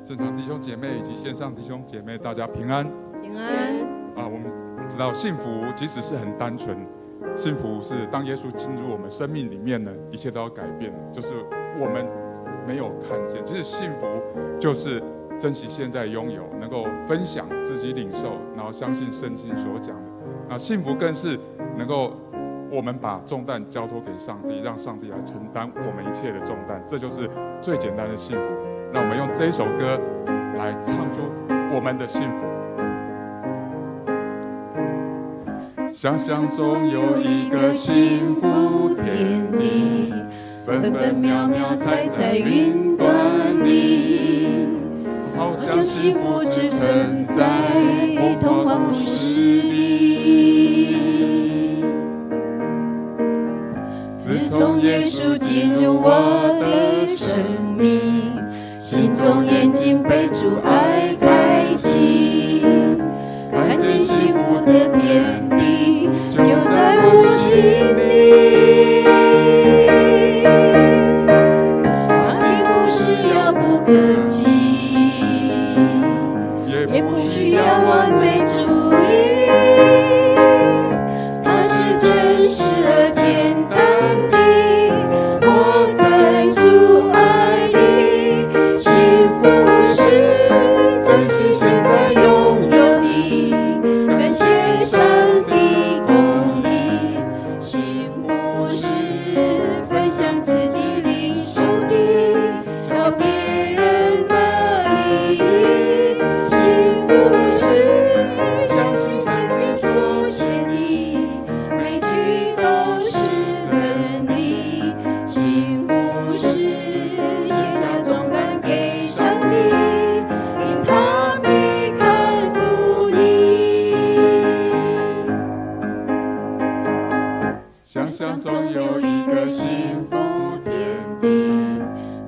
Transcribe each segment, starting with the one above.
现场弟兄姐妹以及线上弟兄姐妹，大家平安。平安我们知道幸福其实是很单纯，幸福是当耶稣进入我们生命里面呢，一切都要改变，就是我们没有看见。其实幸福就是珍惜现在拥有，能够分享自己领受，然后相信圣经所讲的。那幸福更是能够我们把重担交托给上帝，让上帝来承担我们一切的重担，这就是最简单的幸福。让我们用这一首歌来唱出我们的幸福。想象中有一个幸福天地，分分秒秒踩在云端里，好像幸福只存在童话故事里。自从耶稣进入我的生命，心中眼睛被主爱开启，看见幸福的天地就在我心里。它并不是遥不可及，也不需要完美主义，它是真实而简单的活在主爱里。幸福是珍惜现在拥有的，感谢上帝公义。幸福是分享自己领受的，叫别人的利益。幸福是相信圣经所写的，每句都是真理。幸福是卸下重担给上帝，因他必看顾你。想象中有一个幸福天地，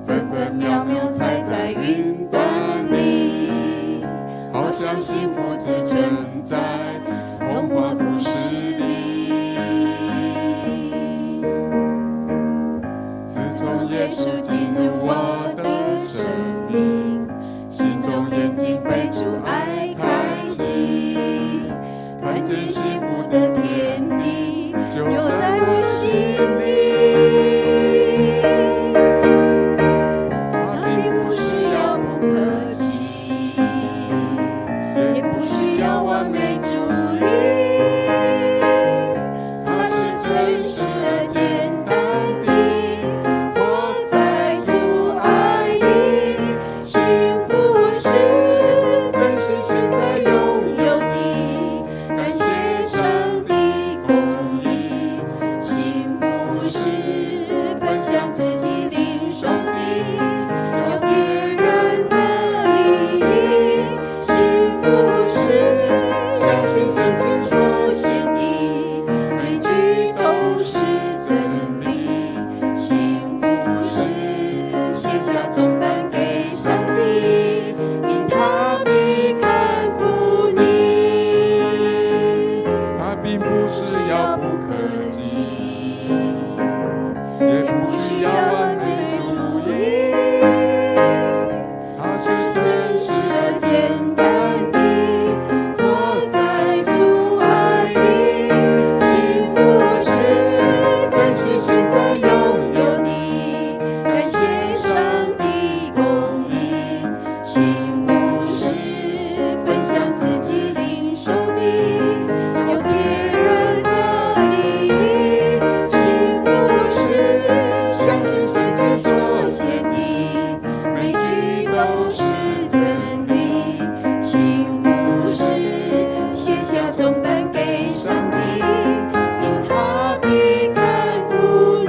分分秒秒踩在云端里，好像幸福只存在童话故事里。自从耶稣进入我的生命，心中眼睛被主爱开启，看见幸福的天地就在我心里。它并不是遥不可及，也不需要完美主义，它是真实而简单的活在主爱里。幸福是珍惜现在拥有的，感谢上帝公义。幸福是分享自己领受的，叫别人的利益。幸福是相信圣经所写的，每句都是真理。幸福是卸下重担给上帝，因他必看顾你。它并不是遥不可及，也不需要完美主义，它是真实而简单的活在主爱里。幸福是珍惜现在拥有的，感谢上帝公义。幸福是分享自己领受的，叫别人的利益。幸福是相信圣经所写的，每句都是真理。幸福是卸下重担给上帝，因他必看顾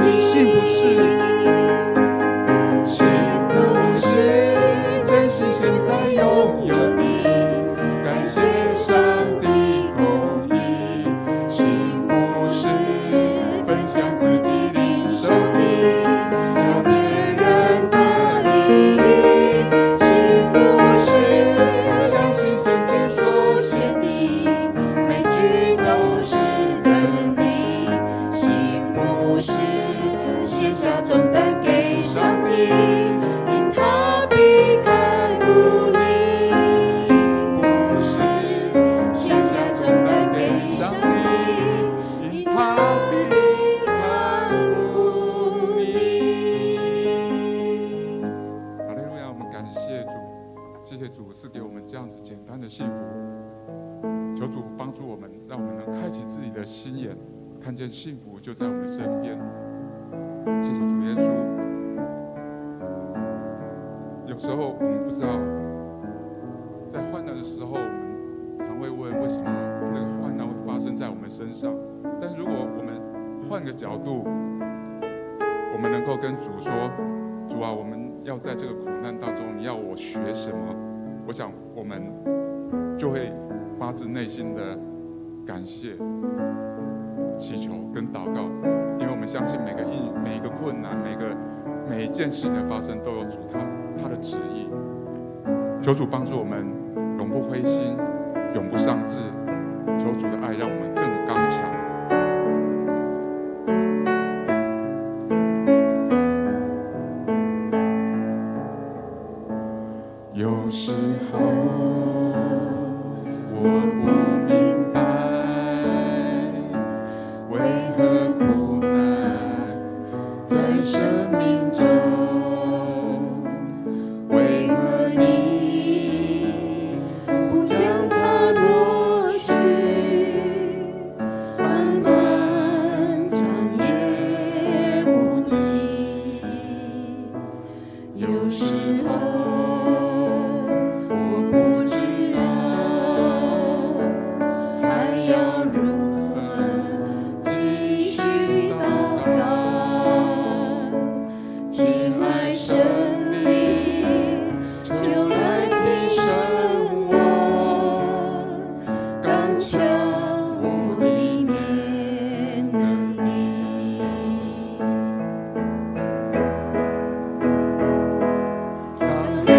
你。幸福是珍惜现在拥有的，感谢上帝公义。幸福是分享自己领受的，叫别人的利益。幸福是相信圣经所写的，每句都是真理。幸福是卸下重担给上帝，因他必看顾谢主，谢谢主赐给我们这样子简单的幸福。求主帮助我们，让我们能开启自己的心眼，看见幸福就在我们身边。谢谢主耶稣。有时候我们不知道，在患难的时候，我们常会问为什么这个患难会发生在我们身上。但如果我们换个角度，我们能够跟主说：主啊，我们要在这个苦难当中，你要我学什么？我想我们就会发自内心的感谢、祈求跟祷告，因为我们相信每一个困难、每一件事情的发生都有主他的旨意。求主帮助我们永不灰心、永不丧志，求主的爱让我们更刚强。有时候我不明白，为何苦难在生命中，为何你不将它挪去？漫漫长夜无期，有时候当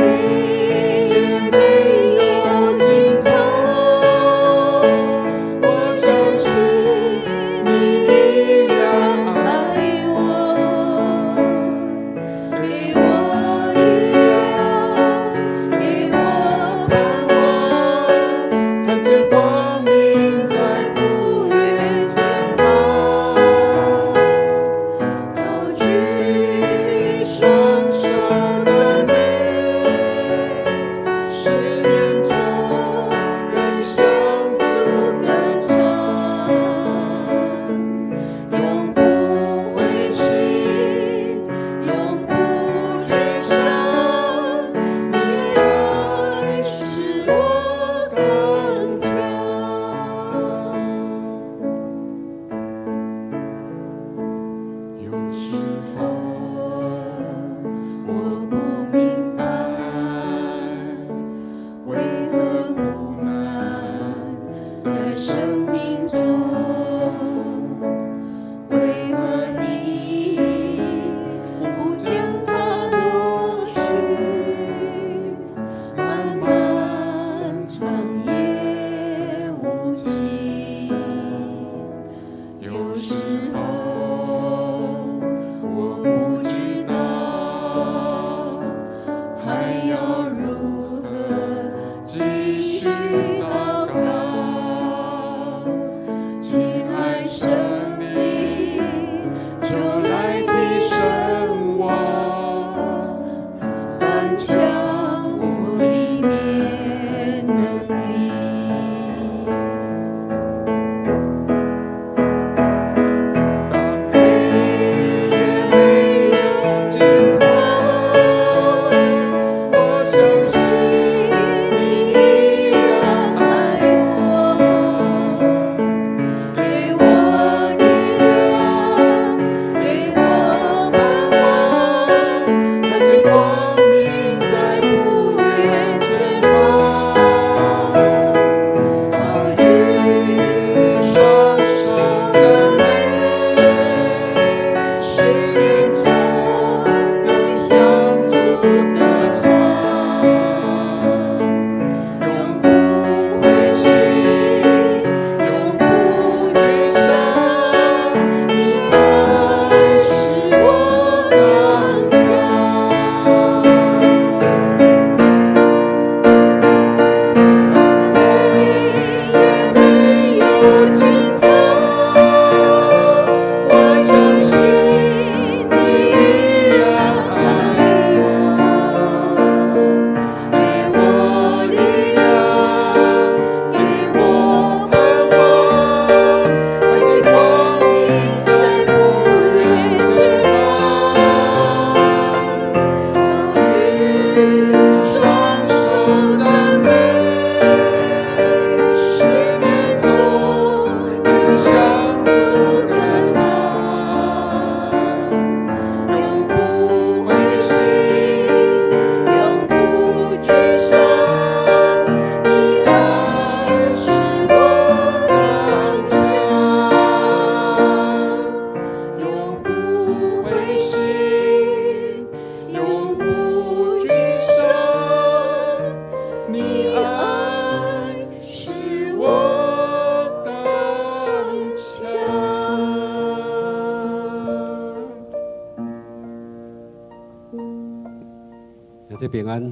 平安，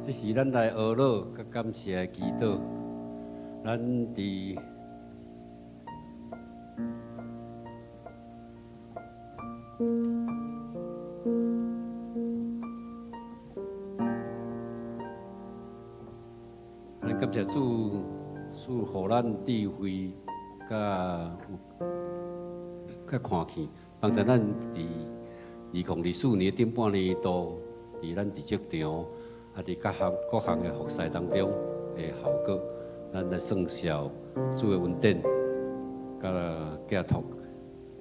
这是咱来学乐甲感谢的祈祷。咱伫咱感谢主，赐予咱智慧甲看见，帮助咱伫2024年顶半年度，伫咱伫职场，伫各项的服侍当中的效果，咱来算效主的恩典，甲寄托。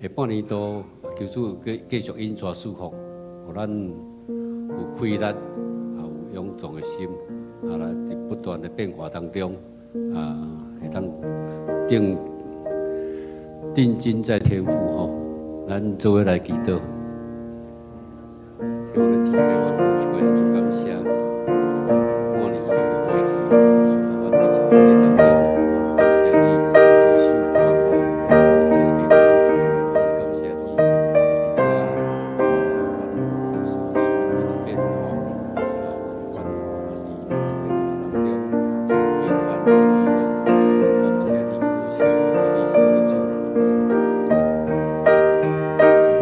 下半年度求主继续引带赐福，互咱有气力，也有勇壮的心，来伫不断的变化当中，会当定睛在天父吼，咱做伙来祈祷。我的体会是过感谢，半年过去，我哋就半年当中，感谢你受关顾，感谢你，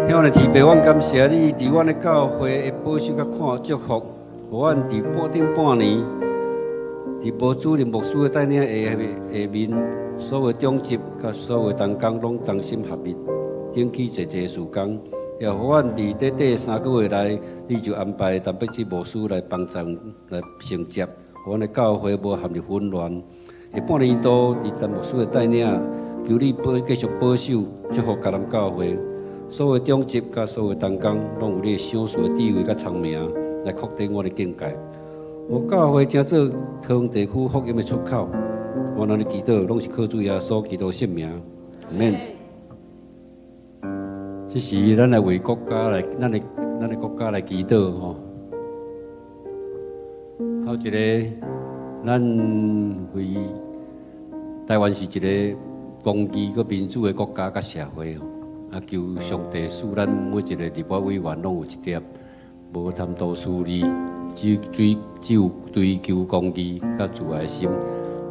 听我的提备，我感谢你伫阮的教会的保守甲看祝福，互阮伫半年，伫无主任牧师的带领下面，所有长职甲所有同工拢同心合力，顶起一事工，也互阮伫第3个月内，你就安排陈柏芝牧师来帮助来承接，互阮的教会无陷入混乱。下半年度伫陈牧师的带领，求你继续保守祝福嘉南教会。所有长职甲所有同工，拢有你享受的地位甲聪明，来扩展我的境界。我教会正做桃园地区福音的出口，我咱的祈祷拢是靠主耶稣基督圣名，阿免。这是咱来为国家来，咱的国家来祈祷吼。还有一个，咱为台湾是一个公义佮民主的国家甲社会吼。求上帝使咱每一个立法委员拢有一点无贪图私利，只有追求公义甲自爱心。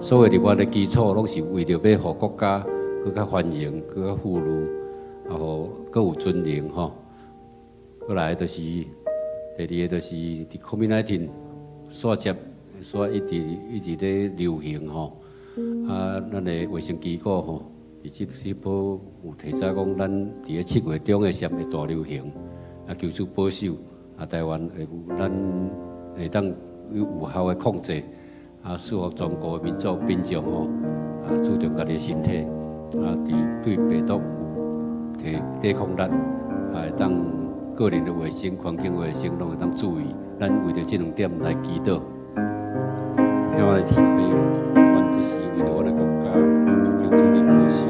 所有立法的基础拢是为着要互国家更较繁荣、更较富裕，然后更有尊严吼。过来就是第二个就是伫 COVID-19 煞接煞一直咧流行吼，咱的卫生机构吼。这波有提早讲，咱伫咧7月中的时会大流行，求主保守，台湾会有咱会当有效的控制，适合全国的民众吼，注重家己的身体，对病毒有提抵抗力，会当个人的卫生、环境卫生拢会当注意。咱为着这2点来祈祷，向我来提备，阮这是为着我的国家，求主的保守。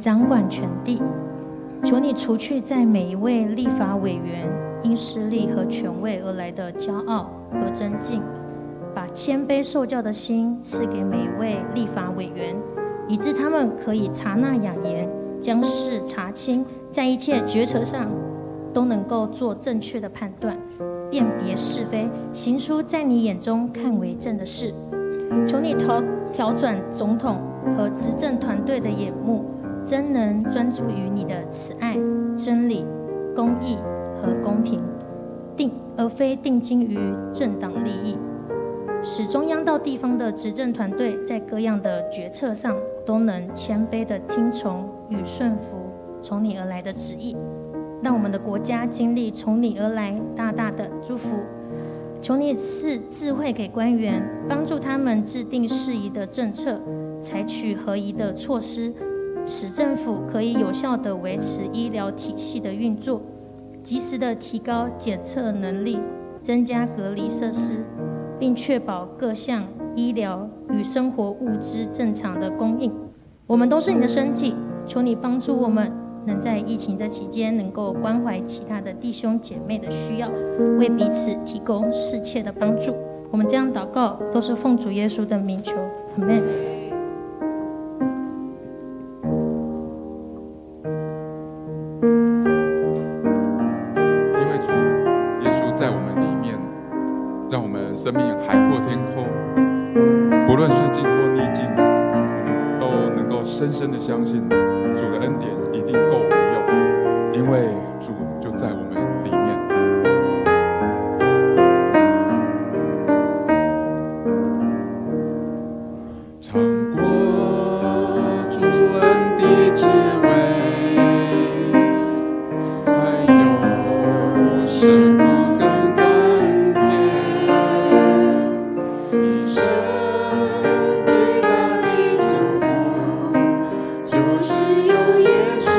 掌管全地，求你除去在每一位立法委员因势力和权位而来的骄傲和争竞，把谦卑受教的心赐给每一位立法委员，以致他们可以察纳养言，将事查清，在一切决策上都能够做正确的判断，辨别是非，行出在你眼中看为正的事。求你调转总统和执政团队的眼目，真能专注于你的慈爱、真理、公义和公平，而非定睛于政党利益，使中央到地方的执政团队在各样的决策上都能谦卑地听从与顺服从你而来的旨意，让我们的国家经历从你而来大大的祝福。求你赐智慧给官员，帮助他们制定适宜的政策，采取合宜的措施，使政府可以有效地维持医疗体系的运作，及时地提高检测能力，增加隔离设施，并确保各项医疗与生活物资正常的供应。我们都是你的身体，求你帮助我们能在疫情这期间能够关怀其他的弟兄姐妹的需要，为彼此提供适切的帮助。我们这样祷告都是奉主耶稣的名求，阿们。因为主耶稣在我们里面，让我们生命海阔天空，不论顺境或逆境，我们都能够深深的相信主的恩典一定够我们用，因为主就在我们里面。尝过主恩的滋味，还有什么更甘甜？一生最大的祝福，就是有耶稣。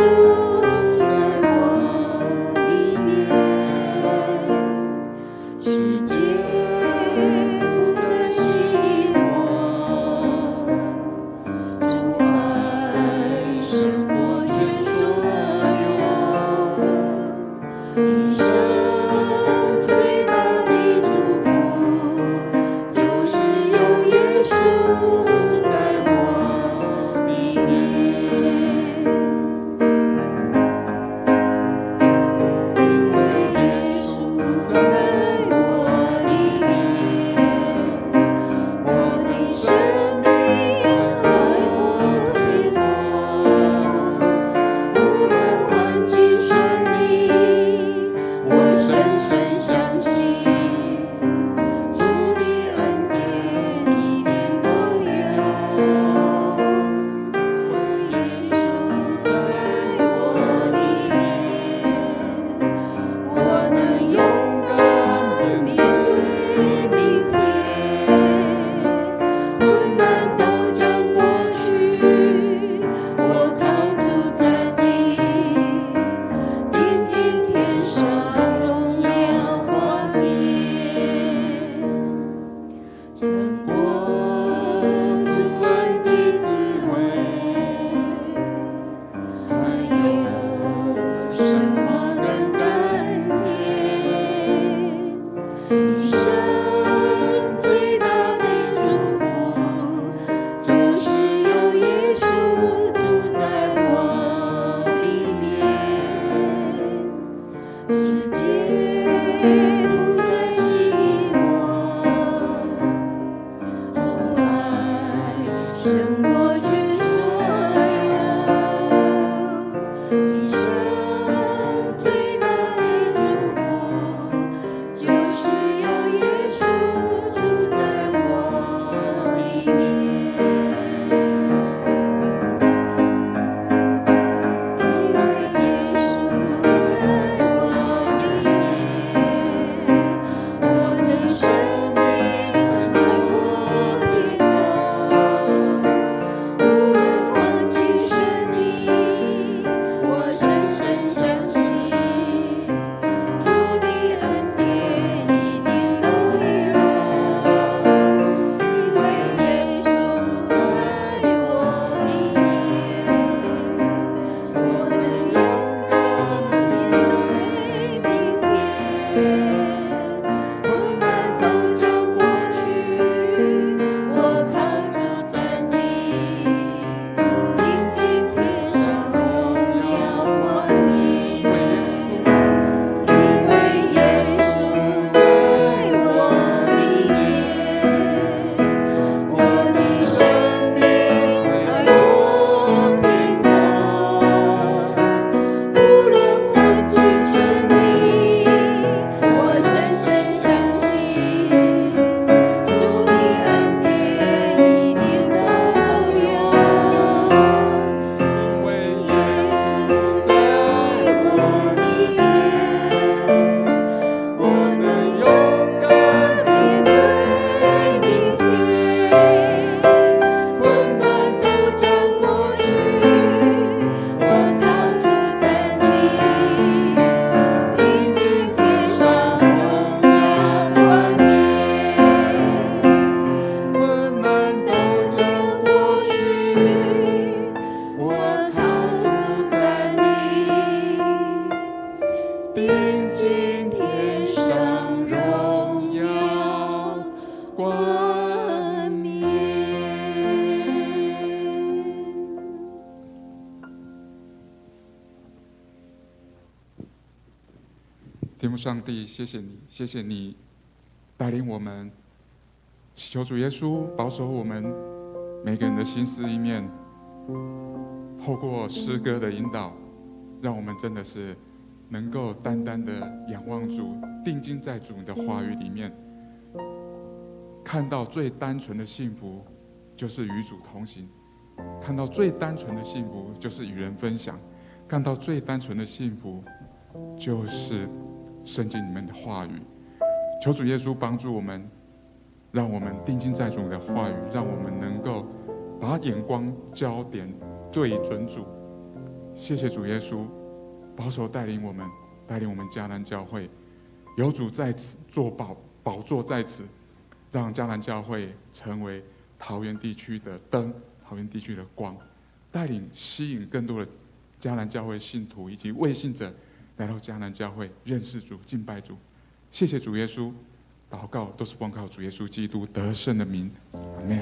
天父上帝，谢谢你，谢谢你带领我们，祈求主耶稣保守我们每个人的心思意念，透过诗歌的引导，让我们真的是能够单单的仰望主，定睛在主你的话语里面，看到最单纯的幸福就是与主同行，看到最单纯的幸福就是与人分享，看到最单纯的幸福就是圣经里面的话语。求主耶稣帮助我们，让我们定睛在主的话语，让我们能够把眼光焦点对准主。谢谢主耶稣保守带领我们迦南教会，有主在此做宝座在此，让迦南教会成为桃园地区的灯，桃园地区的光，带领吸引更多的迦南教会信徒以及未信者来到迦南教会认识主、敬拜主。谢谢主耶稣，祷告都是奉靠主耶稣基督得胜的名，阿们。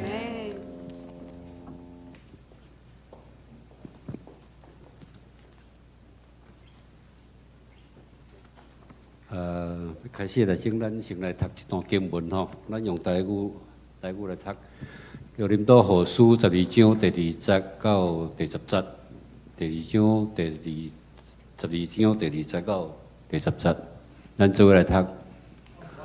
开始来先，咱先来读一段经文吼。咱用台语来读。叫恁到何书12章第2节到第10节，第2章12章第2节到第10节，咱做伙来读。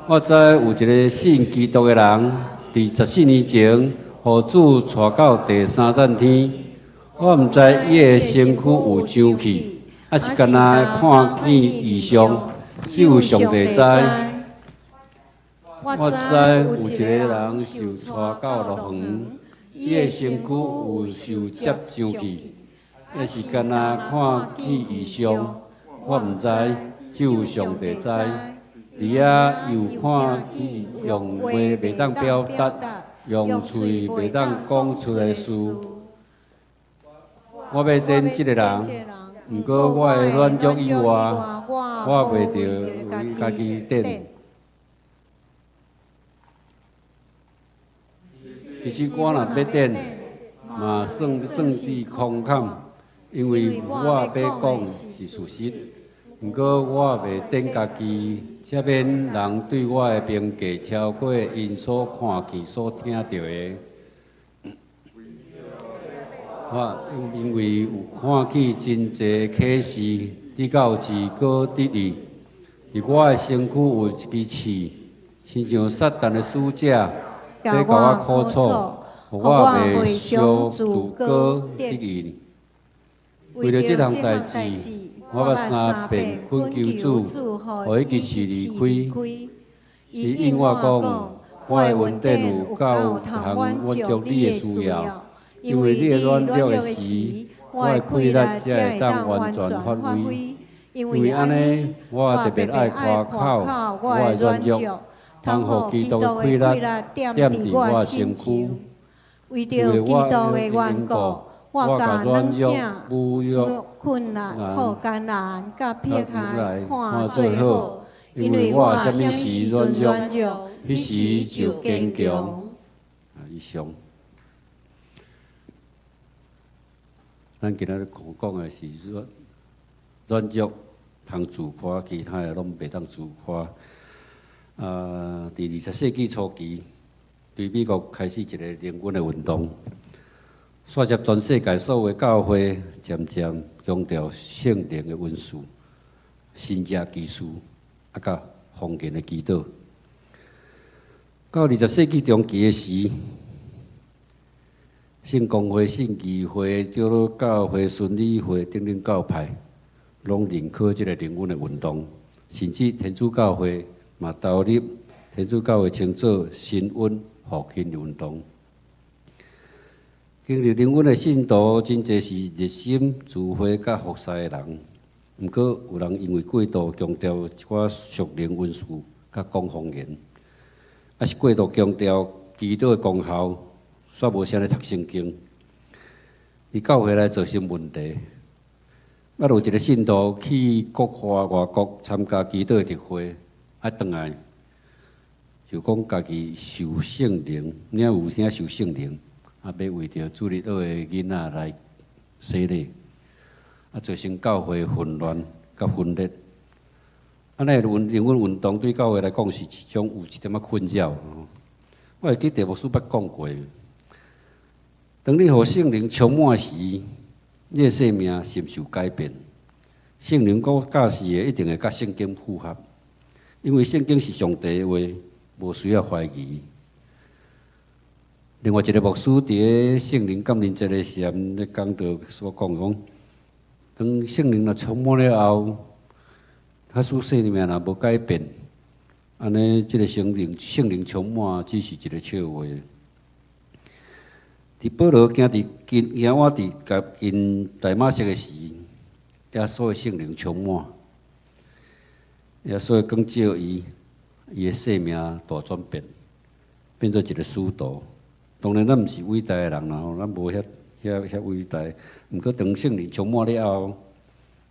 我知有一个信基督的人，伫14年前，互主带到第3站天。我毋知伊的身躯有上去，还是干那看见异象。只有上帝知。我知有一个人受带到乐园，伊的身躯有受接上去，也是干那看见异象。我毋知，只有上帝知。伫遐又看见用话袂当表达，用喙袂当讲出来事。我要等即个人。毋过我的软弱以外，我袂着家己等。其实我若要等，嘛算是空坎，因为我要讲是事实。毋过我袂等家己，才免人对我的评价超过因所看见、所听到的。我因为有看见真侪启示，你到自果得意。伫我的身躯有一支刺，亲像撒旦的使者，要甲我苦楚，互我袂伤自果得意。为了这项代志，我捌3遍恳求主，互伊及时离开。伊应我讲，我的稳定有够通满足你的需要。因为你软弱的时，我的气力才会当完全发挥。因为安尼，我特别爱夸口我的软弱，通互基督的气力踮伫我身躯。为着基督的缘故，我甲软弱、侮辱、困难、苦艰难、甲撇开看做好。因为我啥物时软弱，迄时就坚强。以上。咱今仔日讲的是软弱通自夸，其他的拢袂当自夸。伫20世纪初期，对美国开始一个灵恩的运动，刷接全世界所有的教会，渐渐强调圣灵的恩赐、新约基础，甲封建的祈祷。到20世纪中期的时，圣公会、圣义会、长老教会、顺理会等等教派，拢认可这个灵恩的运动，甚至天主教会嘛投入天主教会称作新恩复兴运动。经历灵恩的信徒，真侪是热心自会甲服侍的人，毋过有人因为过度强调一寡属灵恩赐甲讲方言，还是过度强调基督的功效。煞无啥咧读圣经，伫教会来造成问题。有一个信徒去国外国参加基督的特会，转来就讲家己受圣灵，领有啥受圣灵，要为着主日学的囡仔来洗礼，造成教会混乱甲分裂。安尼灵魂运动对教会来讲是一种有一点仔困扰。我会记得牧师捌讲过，当你互圣灵充满时，你的生命深受改变。圣灵所教示的一定会甲圣经符合，因为圣经是上帝的话，无需要怀疑。另外一个牧师伫圣灵感人节的时阵咧讲到所讲，当圣灵若充满了后，他所生命若无改变，安尼即个圣灵充满只是一个笑话。伫保罗行我伫近大马色的时，耶稣的圣灵充满，耶稣更照伊的生命大转变，变做一个使徒。当然，咱毋是伟大的人啦，咱无遐伟大。毋过，当圣灵充满了后，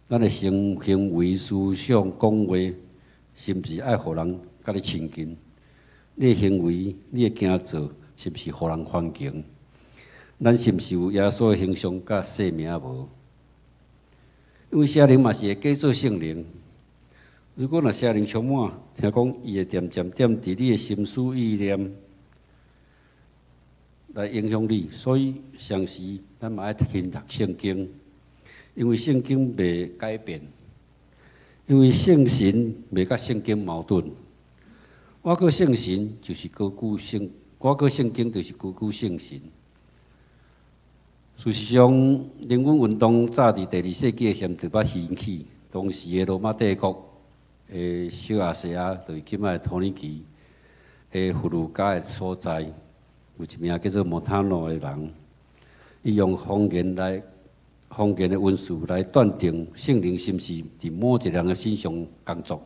咱的行为、思想、讲话，是毋是爱互人甲你亲近？你的行为、你的行做，是毋是互人欢迎？咱是毋是有耶稣的形象甲生命无？因为圣灵嘛是会假做圣灵。如果若圣灵充满，听讲伊会渐渐伫你的心思意念来影响你，所以常时咱嘛爱勤读圣经，因为圣经袂改变，因为圣神袂甲圣经矛盾。我个圣神就是高举圣，我个圣经就是高举圣神。事实上，灵魂运动早伫第2世纪时就捌兴起，当时的罗马帝国的小亚细亚，就是今仔的土耳其的弗鲁加的所在，有一名叫做莫塔诺的人，伊用方言的文字来断定圣灵是毋是伫某一个人的身上工作。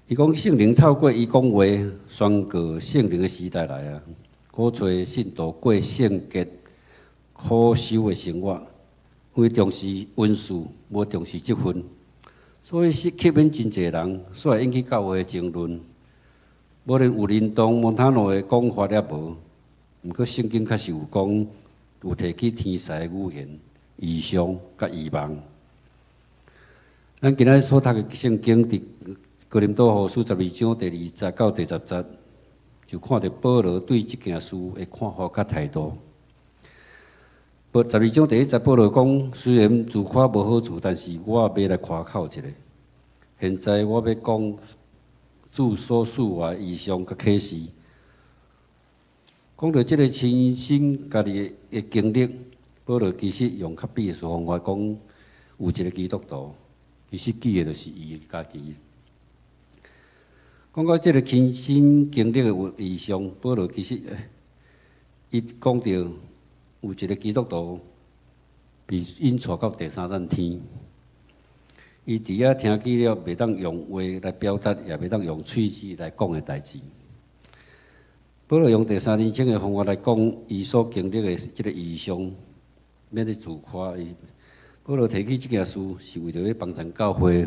伊讲圣灵透过伊讲话，宣告圣灵的时代来啊，鼓吹信徒过圣洁、苦修的生活，非重视文字，无重视积分，所以吸引真侪人，所以引起教会的争论。无论有认同蒙塔诺的讲法也无，毋过圣经确实有讲，有提起天使的语言、异象甲异梦。咱今仔所读的圣经伫哥林多后书12章第20节到第10节，就看到保罗对这件事的看法甲态度。12章第1节，保罗讲：虽然自夸无好处，但是我要来夸口一下。现在我要讲主所赐我异象甲启示。讲到这个亲身家己的经历，保罗其实用较比的方法讲，有一个基督徒，其实记的就是伊家己。讲到这个亲身经历的异象，保罗其实伊讲到有一个基督徒被引带到第3层天，伊伫遐听见了袂当用话来表达，也袂当用喙齿来讲的代志。保罗用第3人称的方法来讲伊所经历的这个异象，免得自夸。保罗提起这件事，是为着要帮助教会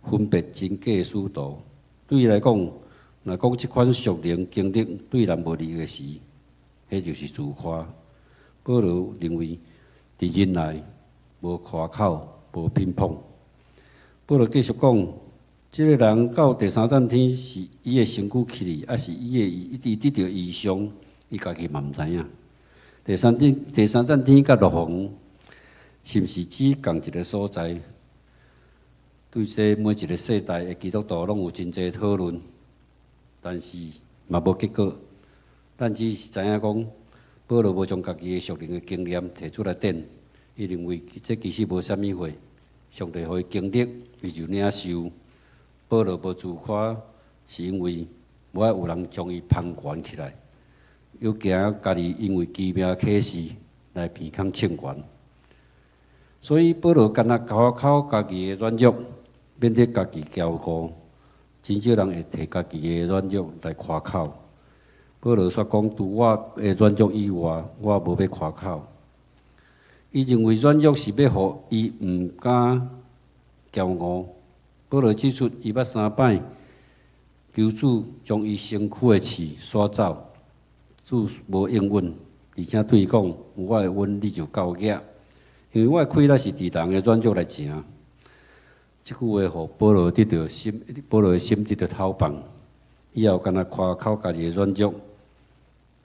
分别真假的使徒。对伊来讲，若讲这款属灵经历对人无利益的事，迄就是自夸。保罗认为，伫忍耐、无夸口、无偏颇。保罗继续讲，这个人到第3层天是伊的身躯起哩，还是伊得到异象，伊家己嘛毋知影。第三层天甲乐园是毋是只共一个所在？对这每一个世代的基督徒拢有真侪讨论，但是嘛无结果。咱只是知影讲，保罗无将家己的属灵的经验提出来点，伊认为这其实无啥物货，上帝互伊经历，伊就领受。保罗无自夸，是因为无爱有人将伊攀悬起来，又惊家己因为奇妙启示来鼻孔称悬。所以保罗干那靠家己的软弱，免得家己骄傲，真少人会摕家己的软弱来夸口。保罗说讲，除我的软弱以外，我无要夸口。伊认为软弱是要互伊毋敢骄傲。保罗指出，伊捌3摆求主将伊身躯的刺刷走，主无应允，而且对伊讲：有我的恩，你就够额。因为我的亏那是伫人的软弱来成。即句话，互保罗的心得到透放。以后敢若夸口家己的软弱，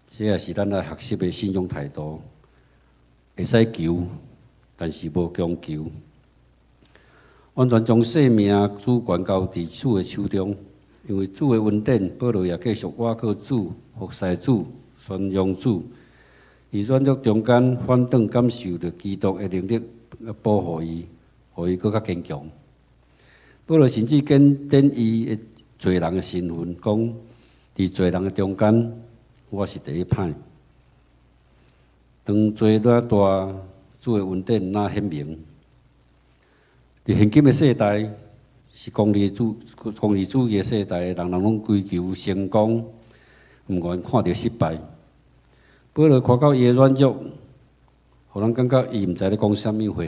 这也是咱来学习的信仰态度。会使求，但是无强求，完全将生命主权交伫主的手中。因为主的恩典，保罗也继续倚靠主、服侍主、宣扬主。伫软弱中间，反倒感受着基督的能力保护伊，互伊更较坚强。保罗甚至检点伊的罪人的身份，讲伫罪人的中间，我是第一派。当罪哪大，主的恩典哪显明。伫现今的世代，是功利主义的世代，人人拢追求成功，毋愿看到失败。保罗看到伊的软弱，互人感觉伊毋知咧讲啥物话，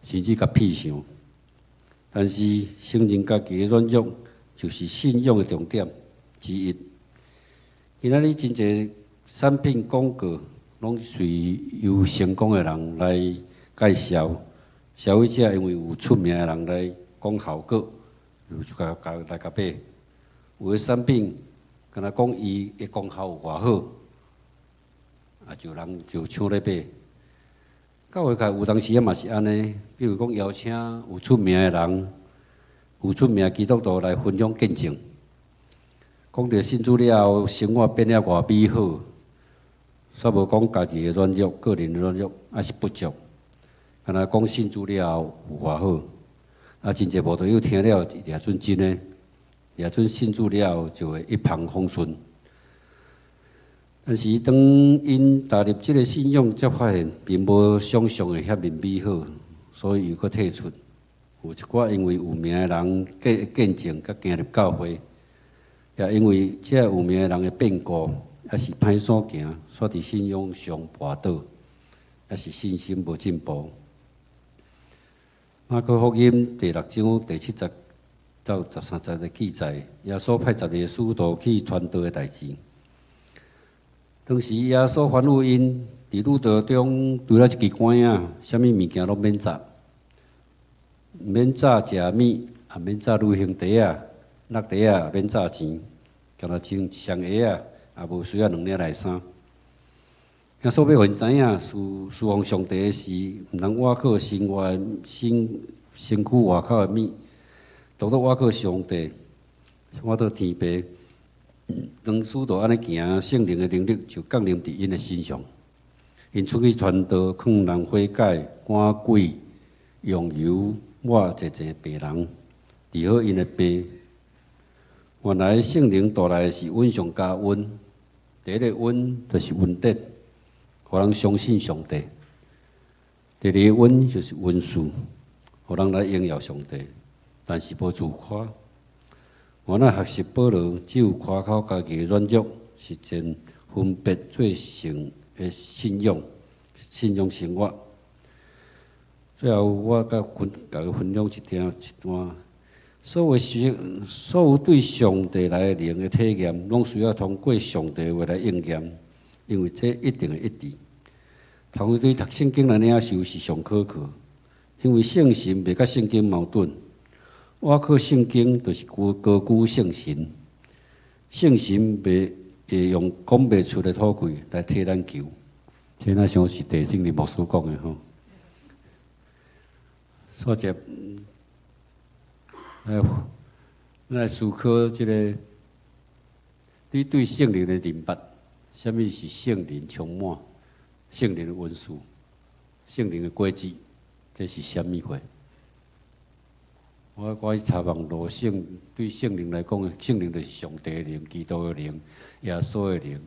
甚至甲屁想。但是承认家己的软弱，就是信仰的重点之一。今仔日真侪产品广告，拢随由成功的人来介绍，消费者因为有出名的人来讲效果，就来买。有的产品，敢若讲伊的功效有偌好，就人就抢咧买。到后开有当时也嘛是安尼，比如讲邀请有出名的人、有出名的基督徒来分享见证，讲到信主了后，生活变了偌美好，煞无讲家己的软弱、个人的软弱还是不足，敢若讲信主了后有偌好，真侪无道友听了也准真诶，也准信主了后就会一帆风顺。但是当因踏入这个信仰，才发现并无想象的遐尼美好，所以又搁退出。有一寡因为有名的人见证，甲行入教会，也因为这有名的人的变故，也是歹所行，煞伫信仰上跋倒，也是信心无进步。马可福音第6章第70到13节的记载，耶稣派12个使徒去传道的代志。当时耶稣吩咐因伫路途中除了一支竿仔，啥物物件拢免摘，免摘食物，也免摘旅行袋啊、落袋啊，免摘钱，干那穿一双鞋啊，也无需要2领内衫。耶稣要互因知影，侍奉上帝的事，毋通倚靠身躯外口的物，独独倚靠上帝，倚靠天父。当使徒安尼行，圣灵的能力就降临伫因的身上。因出去传道，劝人悔改、赶鬼、用油抹侪病人，治好因的病。原来圣灵带来是恩上加恩，第一个恩就是恩典，互人相信上帝；第二个恩就是恩赐，互人来荣耀上帝，但是无自夸。我那学习保罗，只有夸口家己的软弱，实践分别做成的信仰生活。最后，我甲分享一段，所有对上帝来灵的体验，拢需要通过上帝的话来应验，因为这一定会一致。通对读圣经来领受是上可靠，因为圣神袂甲圣经矛盾。我靠圣经就是高举圣神，圣神会用讲袂出的土气来替咱求。这那像是地圣的牧师讲的吼。所以，来思考这个你对圣灵的明白，什么是圣灵充满？圣灵的恩赐，圣灵的果子，这是什么话？我去查网络对圣灵来讲，圣灵就是上帝的灵、基督的灵、耶稣的灵，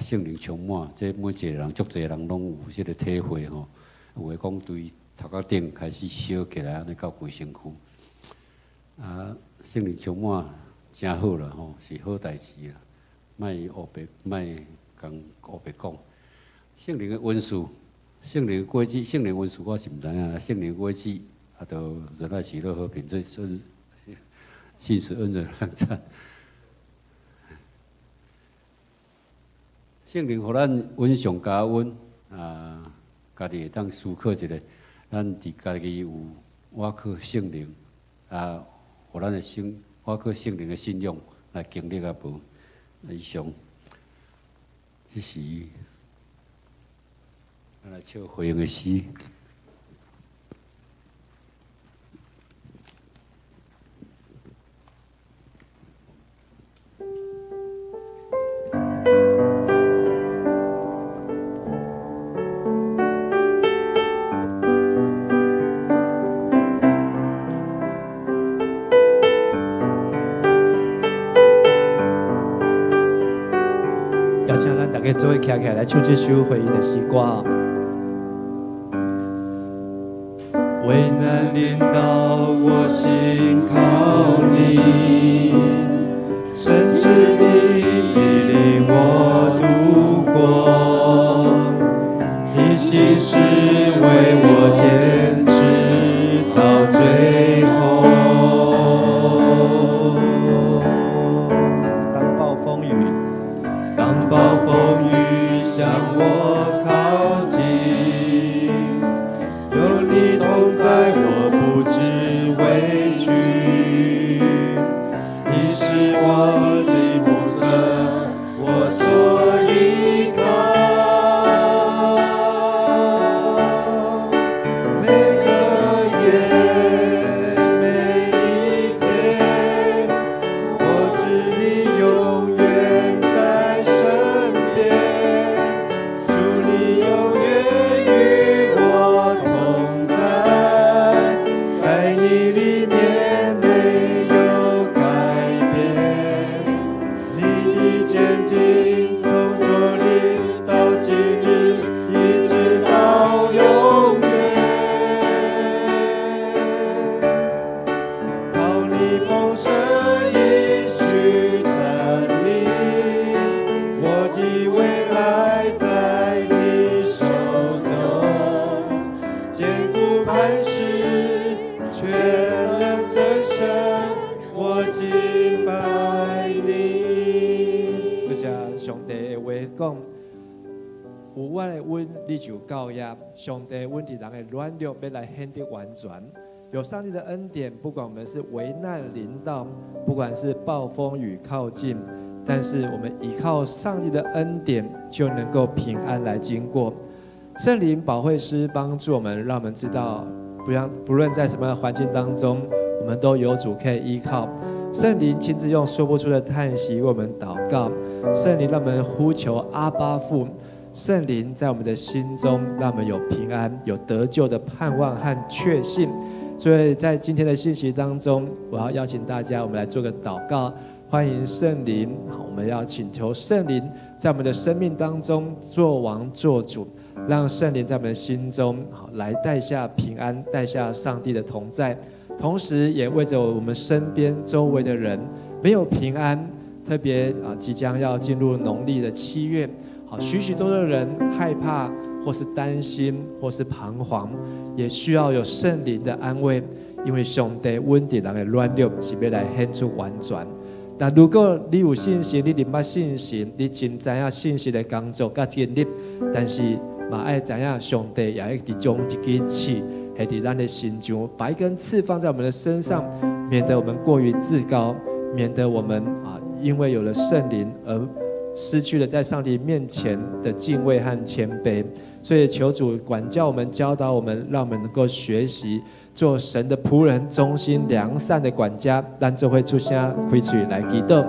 圣灵充满，这每一个人、足侪人拢有这个体会吼。有诶讲对头壳顶开始烧起来，安尼到规身躯，圣灵充满真好啦吼，是好代志啦，莫黑白，莫讲黑白讲。圣灵的恩赐，圣灵的果子，圣灵恩赐我是毋知影，圣灵果子。都仁爱、喜乐、和平，这是信实、恩仁、良善。圣灵互咱恩上加恩，家己会当思考一下，咱伫家己有我靠圣灵啊，互咱的我靠圣灵的信仰来经历啊无。以上，这是咱来唱回应的诗。大家做伙站起来唱这首回应的诗歌。危难临到，我心靠你，甚至你必领我度过，一心是为我坚持到最后。当暴风雨向我靠近，有你同在，我不知畏惧。你是我的牧者，我所依靠。每个夜，每一天，我知你永远在身边。主你永远与我同在，在你里面没有改变。你的坚定从昨日到今日，一直到永远。靠你丰盛应许站立，我的未来在你手中，坚固磐石，全能真神，我敬拜你。就像上帝的话讲，有我的恩，你就够呀。上帝恩伫人的软弱，要来显得完全。有上帝的恩典，不管我们是危难临到，不管是暴风雨靠近，但是我们依靠上帝的恩典，就能够平安来经过。圣灵保惠师帮助我们，让我们知道，不论在什么样的环境当中，我们都有主可以依靠。圣灵亲自用说不出的叹息为我们祷告，圣灵让我们呼求阿爸父。圣灵在我们的心中，让我们有平安、有得救的盼望和确信。所以在今天的信息当中，我要邀请大家，我们来做个祷告，欢迎圣灵。我们要请求圣灵在我们的生命当中做王做主，让圣灵在我们的心中来带下平安，带下上帝的同在，同时也为着我们身边周围的人没有平安，特别即将要进入农历的7月，许许多多的人害怕，或是担心，或是彷徨，也需要有圣灵的安慰，因为上帝稳定人的软弱是要来显出完全。但如果你有信心，你明白信心，你真知影信息的工作甲建立，但是嘛爱知影上帝也会将一根刺下伫咱的心上，把一根刺放在我们的身上，免得我们过于自高，免得我们因为有了圣灵而失去了在上帝面前的敬畏和谦卑。所以求主管教我们，教导我们，让我们能够学习做神的仆人，忠心良善的管家。咱就会出声开嘴来祈祷。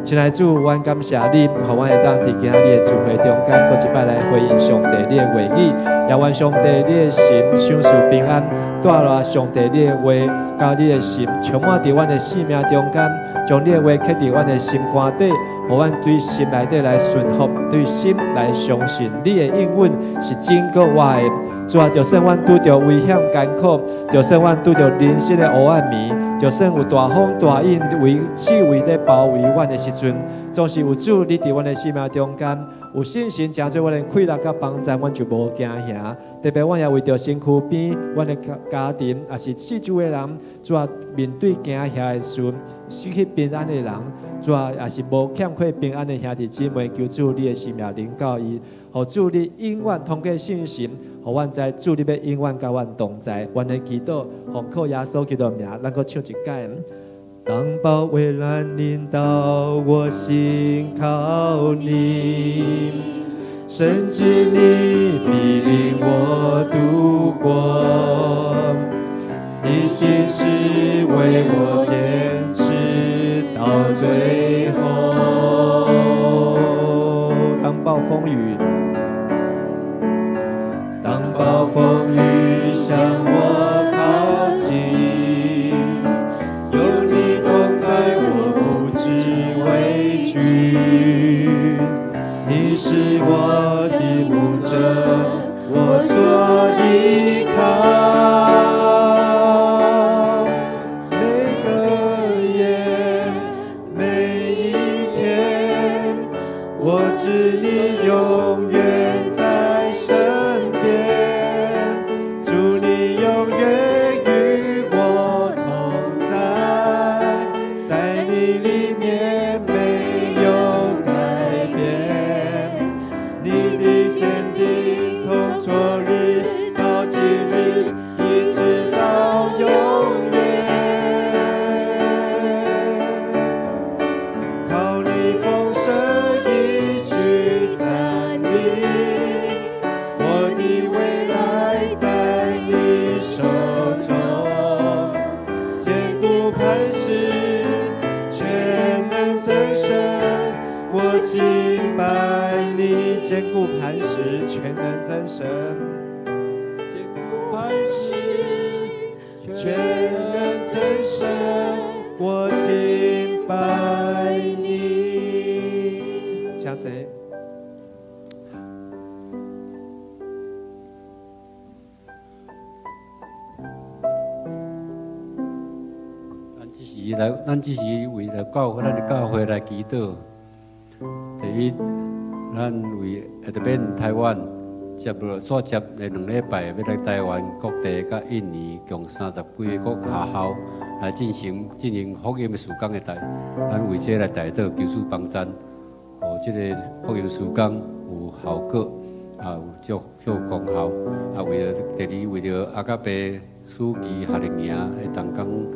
亲爱的主，我感谢你，让我会当伫今仔日的聚会中间，搁一摆来回应上帝你的话语，也愿上帝你的心享受平安，带来上帝你的话，甲你的心充满伫阮的生命中间，将你的话刻伫阮的心肝底，让阮对心内底来顺服，对心来相信你的应允是真搁活的。主啊，就算阮拄着危险艰苦，就算阮拄着人生的黑暗暝，就算有大风大雨为四围咧包围阮的时阵，总是有主你伫阮的生命中间，有信心将做阮的快乐甲帮助，阮就无惊吓。特别阮也为着身躯边，阮的家庭，也是四周的人，主啊面对惊吓的时阵，失去平安的人，主啊也是无欠缺平安的兄弟姊妹，求主你的生命领导伊，互主你永远通过信心，互阮知主你要永远甲阮同在。阮的祈祷，奉靠耶稣基督名，咱搁唱一届。当保卫蓝领导，我心靠你，甚至你必领我度过，你心是为我坚持到最后。当暴风雨，当暴风雨向我靠近，有你同在，我不知畏惧。你是我的牧者，我所依靠。每个夜，每一天，我知你永远在身边。祝你永远与我同在，在你里面没有改变。你的坚定从昨日到今日，一直到永远。靠你丰盛应许赞美，我的未来在你手中，坚固磐石，全能真神，我敬拜你。坚固磐石，全能真神，坚固磐石，全能真神，我敬拜你。请坐。咱只是为了咱的教会来祈祷。第一，咱为特别台湾所接的2礼拜，要来台湾各地甲印尼共30几个学校来进行福音的事工的代，咱为这来代祷求主帮助，互这个福音事工有效果，有足功效。为了第二，为了阿甲贝书记夏令营的同工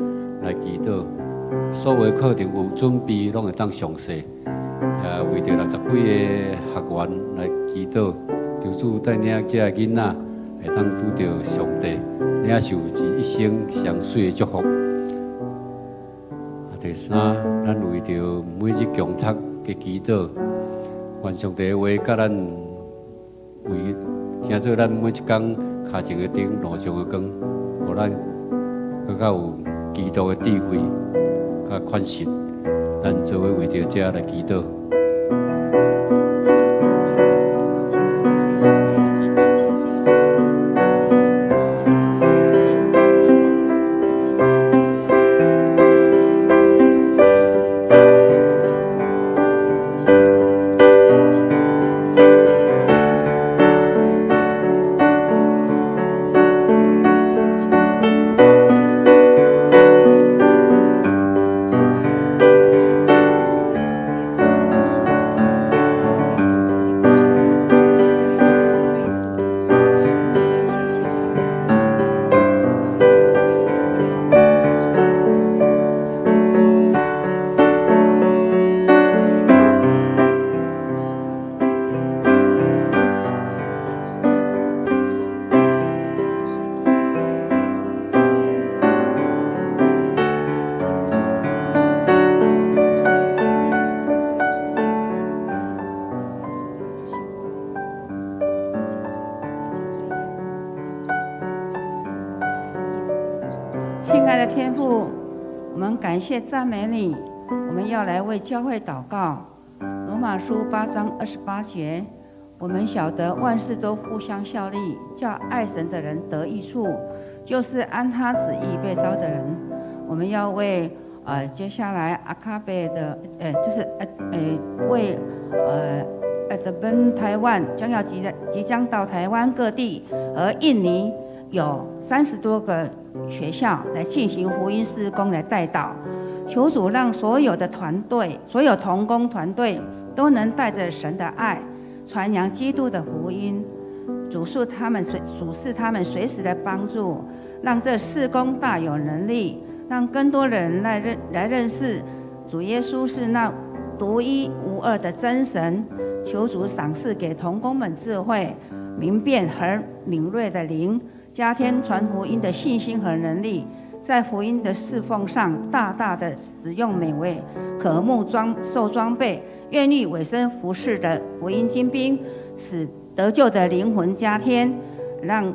来祈祷。所有课程有准备，拢会当详细。为着60几个学员来祈祷，求主带领这个囡仔会当拄到上帝，领受一生上水的祝福。第三，咱为着每日供读嘅祈祷，愿上帝的话甲咱为，成做咱每一天脚前的灯，路上的光，互咱更较有基督的智慧。款式，咱做为着这来祈祷。亲爱的天父，我们感谢赞美你。我们要来为教会祷告。罗马书8章28节，我们晓得万事都互相效力，叫爱神的人得益处，就是按他旨意被召的人。我们要为接下来阿卡贝的就是为台湾将要即将到台湾各地和印尼有30多个学校来进行福音事工来代祷，求主让所有的团队、所有同工团队都能带着神的爱，传扬基督的福音，主是他们随时的帮助，让这事工大有能力，让更多的人来认识主耶稣是那独一无二的真神。求主赏赐给同工们智慧、明辨和敏锐的灵，加添传福音的信心和能力，在福音的侍奉上大大的使用美味可目受装备，愿意委身服侍的福音精兵，使得救的灵魂加添，让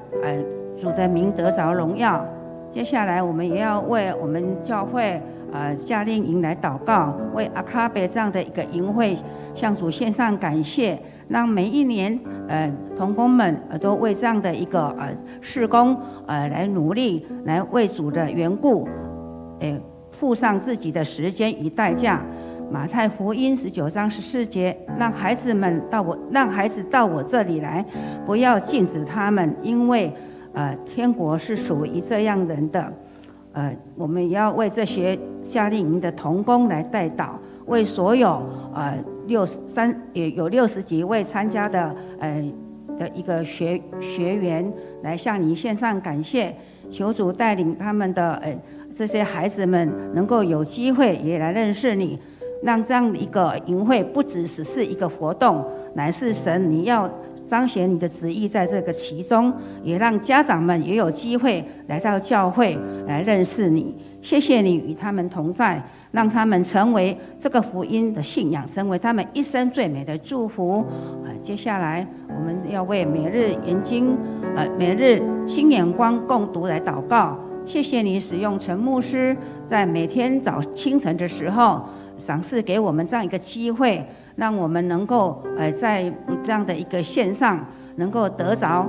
主的名得着荣耀。接下来我们也要为我们教会夏令营来祷告，为阿卡贝这样的一个营会向主献上感谢，让每一年同工们都为这样的一个事工来努力，来为主的缘故付上自己的时间与代价。马太福音19章14节，让孩子到我这里来，不要禁止他们，因为天国是属于这样人的。我们也要为这些夏令营的同工来代祷，为所有也有60几位参加的一个学员来向你献上感谢，求主带领他们的这些孩子们能够有机会也来认识你，让这样一个营会不只是一个活动，乃是神你要彰显你的旨意在这个其中，也让家长们也有机会来到教会来认识你。谢谢你与他们同在，让他们成为这个福音的信仰，成为他们一生最美的祝福。接下来我们要为每日新眼光共读来祷告。谢谢你使用陈牧师在每天清晨的时候赏赐给我们这样一个机会，让我们能够在这样的一个线上能够得着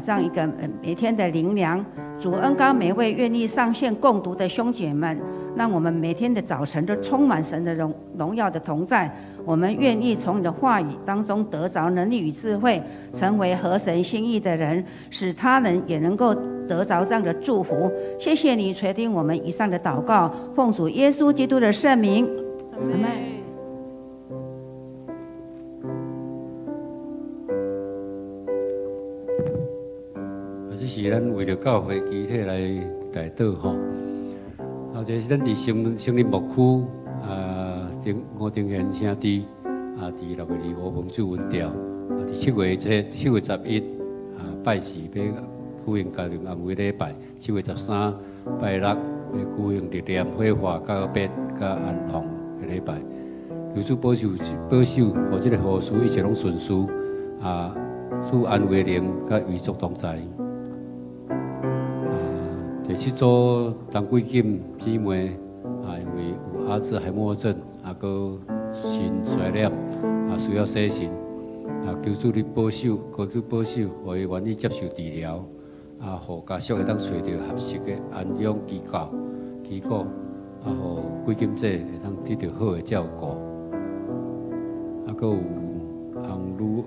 这样一个每天的灵粮。主恩膏每位愿意上线共读的兄姐们，让我们每天的早晨都充满神的荣耀的同在。我们愿意从你的话语当中得着能力与智慧，成为合神心意的人，使他人也能够得着这样的祝福。谢谢你垂听我们以上的祷告，奉主耶稣基督的圣名，阿们。这是咱为了教会集体来代祷吼。这是咱伫成林牧区吴定贤兄弟伫6月25蒙主文调伫7月11拜四要举行家庭安慰礼拜，7月13拜6要舉行力量火化告別甲安放的禮拜。求主保守，互這個護士一切攏順遂主安慰靈甲遺族同在。第7組當貴金姊妹因為有阿茲海默症閣腎衰竭需要洗腎求主你保守，求主保守，互伊願意接受治療。互家屬會當找到合適的安養機構，互貴金姐會當得到好的照顧。閣有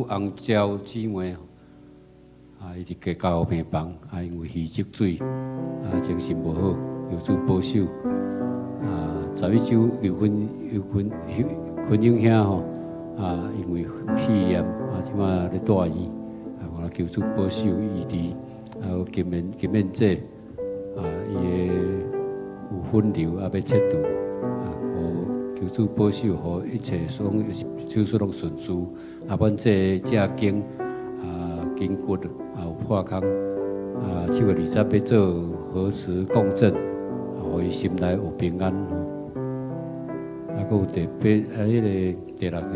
紅椒姊妹，伊伫家教病房，因為肺積水，精神無好，求主保守。11週坤英兄吼，因為肺炎，即馬咧住院。我求主保守醫治，有金面姐，伊有分流要切除，求主保守，互一切手術攏順遂。阮這正經筋骨有破空，7月20要做核磁共振，互伊心內有平安。閣有第6個，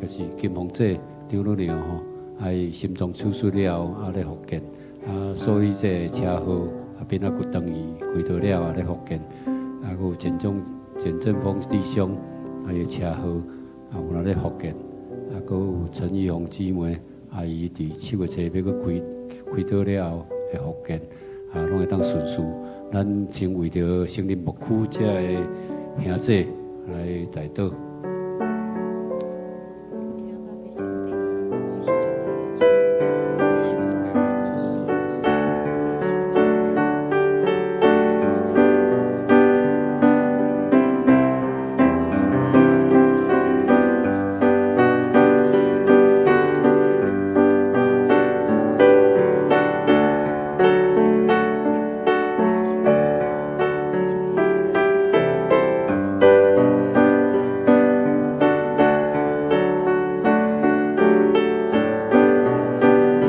就是金鳳姐張女娘吼。伊心臟手術了後，咧復健，所以這車禍變骨斷去開刀了咧復健，閣有前陣風弟兄，伊車禍有咧復健，閣有陳玉紅姊妹，伊佇7月7要去開刀了後會復健，拢会当顺遂。咱先为着成林牧区遮的兄弟来代祷。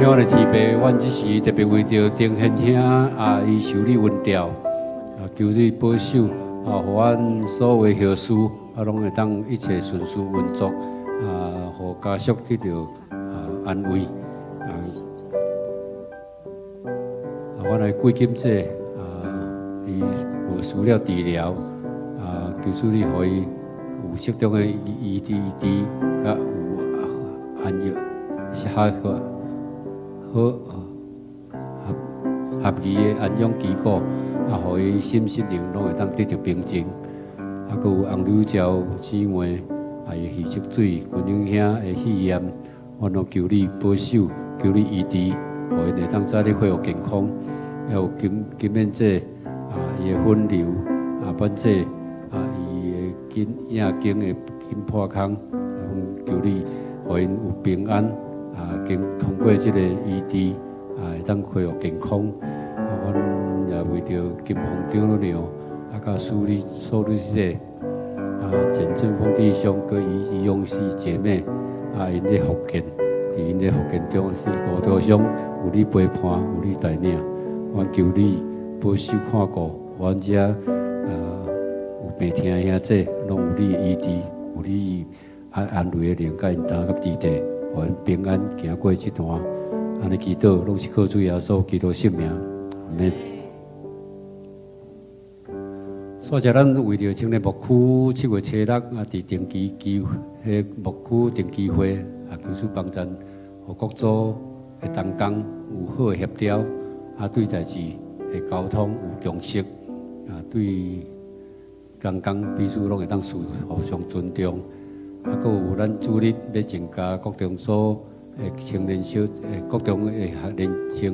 我的提拔，阮只是特别为着丁贤兄伊受理温调，求你保守，互阮所有的后事拢会当一切顺遂运作，互家属得到安慰。阮来贵金姐，伊有需要治疗，求主你互伊有适当的医治，甲有安药，合宜的安养机构，互伊心灵拢会当得到平静。阁有红柳椒姊妹，伊肺积水，军英兄的肺炎，阮拢求你保守，求你医治，互伊会当早日恢复健康。还有金面姐，伊的分流，本姐，伊的眼睛的金破空，求你互因有平安。经通过这个医治，会当恢复健康。阮也为着金凤长老娘，甲苏理姐，简正峰弟兄，佮伊勇士姐妹，因咧福建，伫因咧福建中是五道上有你陪伴，有你带领。阮求你保守看顾，阮遮有病痛的兄弟，拢有你医治，有你安慰的灵，甲因担甲支持。互因平安行过这段，安尼祈祷拢是靠主耶稣基督圣名，阿门。所以咱为着青年牧区7月初6伫定期牧区定期会，求主帮助，互各组的同工有好的协调，对代志的沟通有共识，对同工彼此拢会当互相尊重。阁有咱主力咧增加各中所的青年小各中的学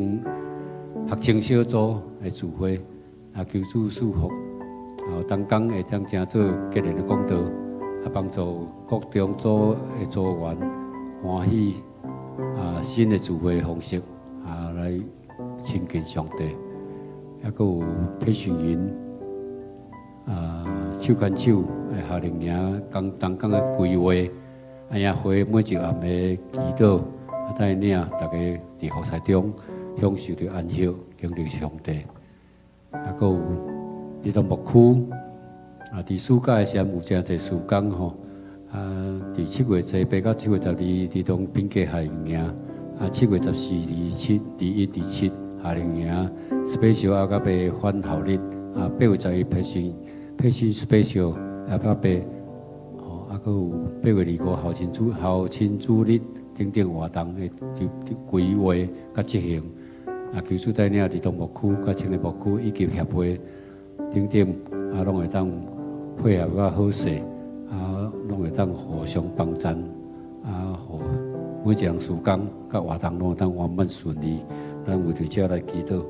青小组的聚会，求主祝福，同工会将正做结连的功德，帮助各中组的组员欢喜新的聚会方式，来亲近上帝。还阁有培训营。手牵手的夏令营，同工的规划，会每一暗的祈祷，带领大家伫福彩中享受着安息，经历上帝。阁有伊个牧区，伫暑假的时阵有真侪时间吼，伫7月18到7月12伫当品格夏令营，7月14、27、21、27夏令营 ，special 到被返校日，8月11培训 special 到8，阁有8月25校亲主日等活动的规划甲执行，求主带领儿童牧区、甲青年牧区以及协会等，拢会当配合较好势，拢会当互相帮助，互每一项事工甲活动拢会当圆满顺利。咱为着这来祈祷。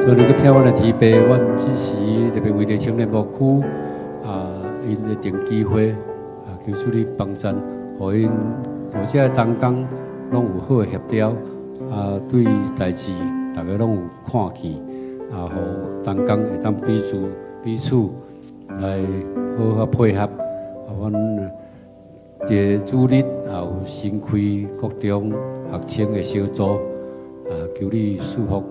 所以你去听我的提拔，阮只是特别为着青年牧区因的定期会求主你帮助，互因或者同工拢有好的协调，对代志大家拢有看见，互同工会当彼此来好好配合，阮这主日也有新开各种学青的小组，求你祝福。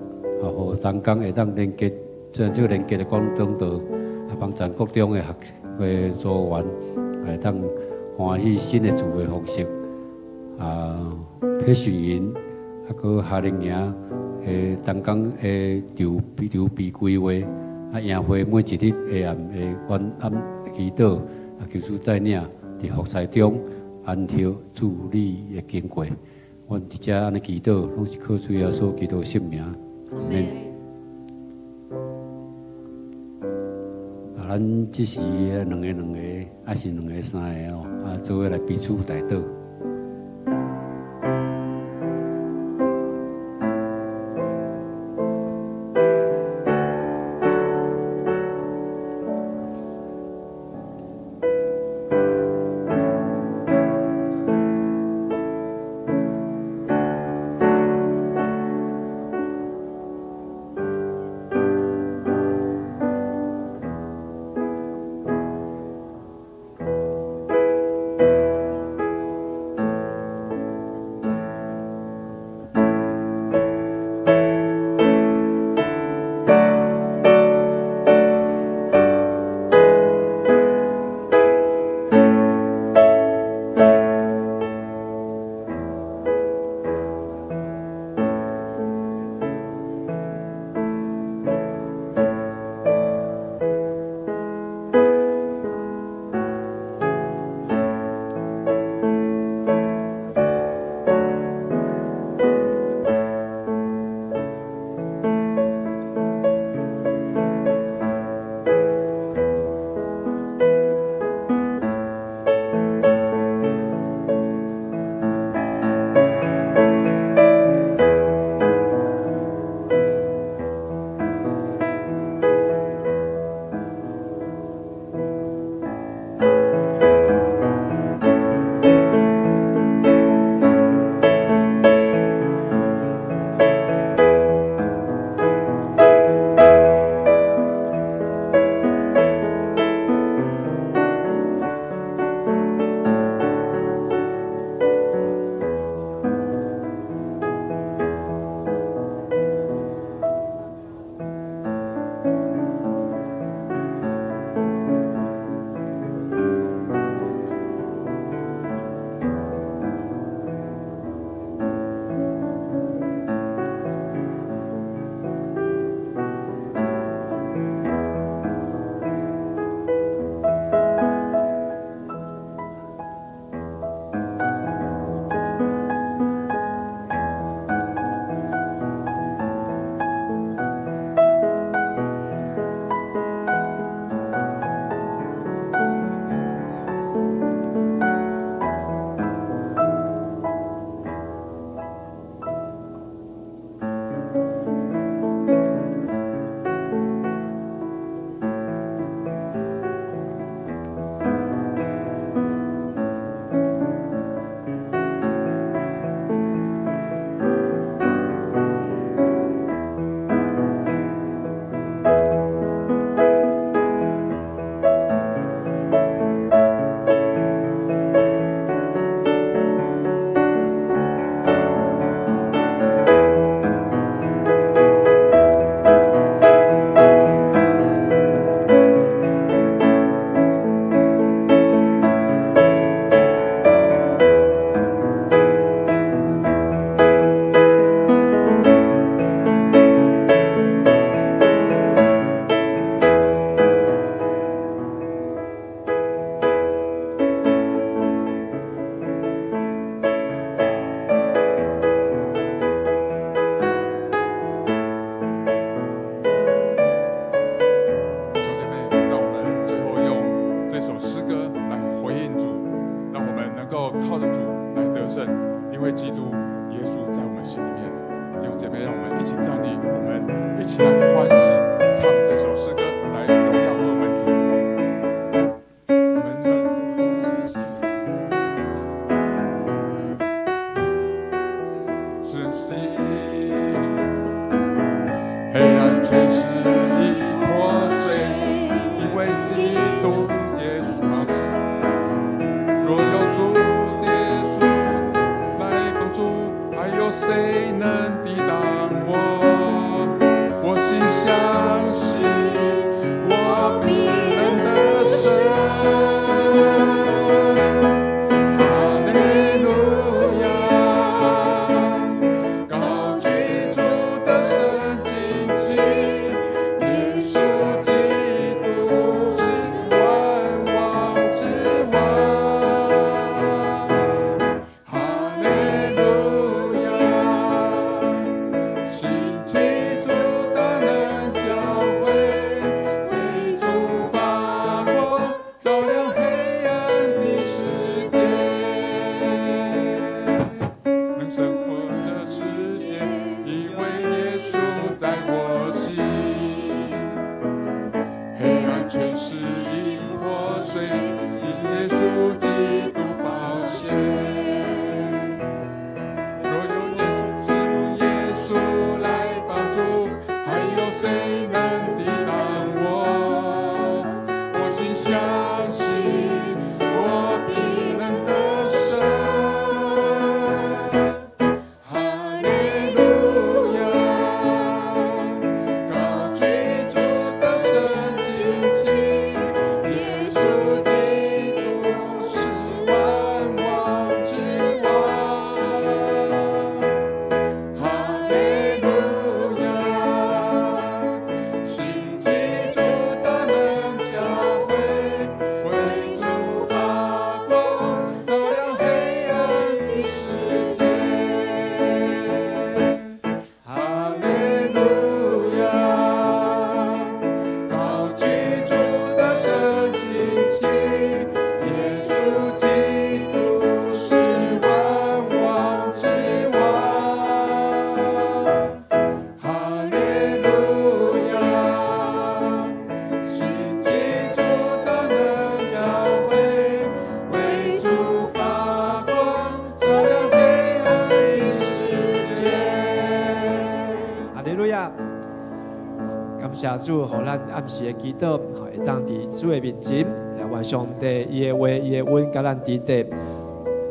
互同工会当连接，这个连接的广东道，帮全国中的组员，会当欢喜新的聚会方式，迄顺因，搁夏令营，东港筹备规划，营会每一日下暗晚暗祈祷，求主带领伫服侍中安息助力的经过。阮伫遮安尼祈祷，拢是靠主耶稣基督的圣名。咱只是两个，还是两个三个哦，做伙来彼此代祷。谁能抵挡我？我心相信，我必。相信我必能得胜。哈利路亚，高举主的圣经旗，耶稣基督是万王之王。哈利路亚，信基督大能教会，为主发光，照亮黑暗的世界。哈利路亚，高举主的圣经旗，耶稣基督是万王之王。哈利路亚，信基督大能教会，为主发光，照亮黑暗的世界。哈利路亚！感谢主，互咱暗时的祈祷，会当伫主的面前来愿上帝伊的话、伊的恩，甲咱伫地。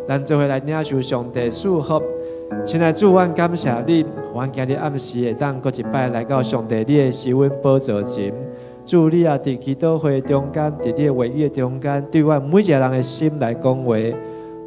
咱做伙来领受上帝祝福。亲爱的主，阮感谢你，阮今日暗时会当搁一摆来到上帝你的施恩宝座前。主，你也伫祈祷会中间，伫你的话语的中间，对阮每一个人的心来讲话，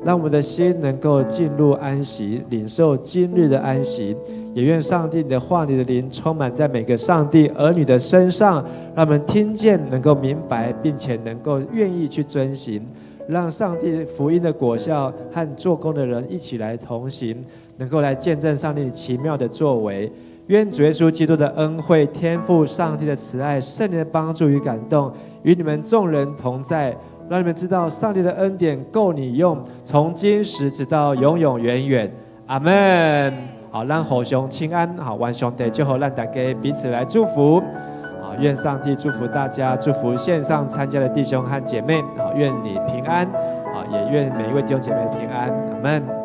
让我们的心能够进入安息，领受今日的安息。也愿上帝你的话语的灵充满在每个上帝儿女的身上，让我们听见，能够明白，并且能够愿意去遵行，让上帝福音的果效和做工的人一起来同行，能够来见证上帝奇妙的作为。愿主耶稣基督的恩惠、天父上帝的慈爱、圣灵的帮助与感动，与你们众人同在，让你们知道上帝的恩典够你用，从今时直到永永远远。阿们。好，让互相亲安。好，愿上帝祝福咱大家彼此来祝福。好，愿上帝祝福大家，祝福线上参加的弟兄和姐妹。好，愿你平安。好，也愿每一位弟兄姐妹平安。阿们。